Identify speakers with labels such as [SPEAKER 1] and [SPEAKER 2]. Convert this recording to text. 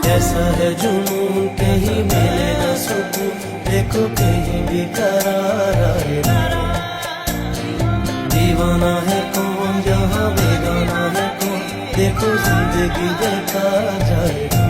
[SPEAKER 1] ऐसा है जुनून कहीं मिले न सुकून, देखो कहीं भी करार आए ना। दीवाना है कौन जहाँ बेगाना है कौन, देखो जिंदगी देखा जाए।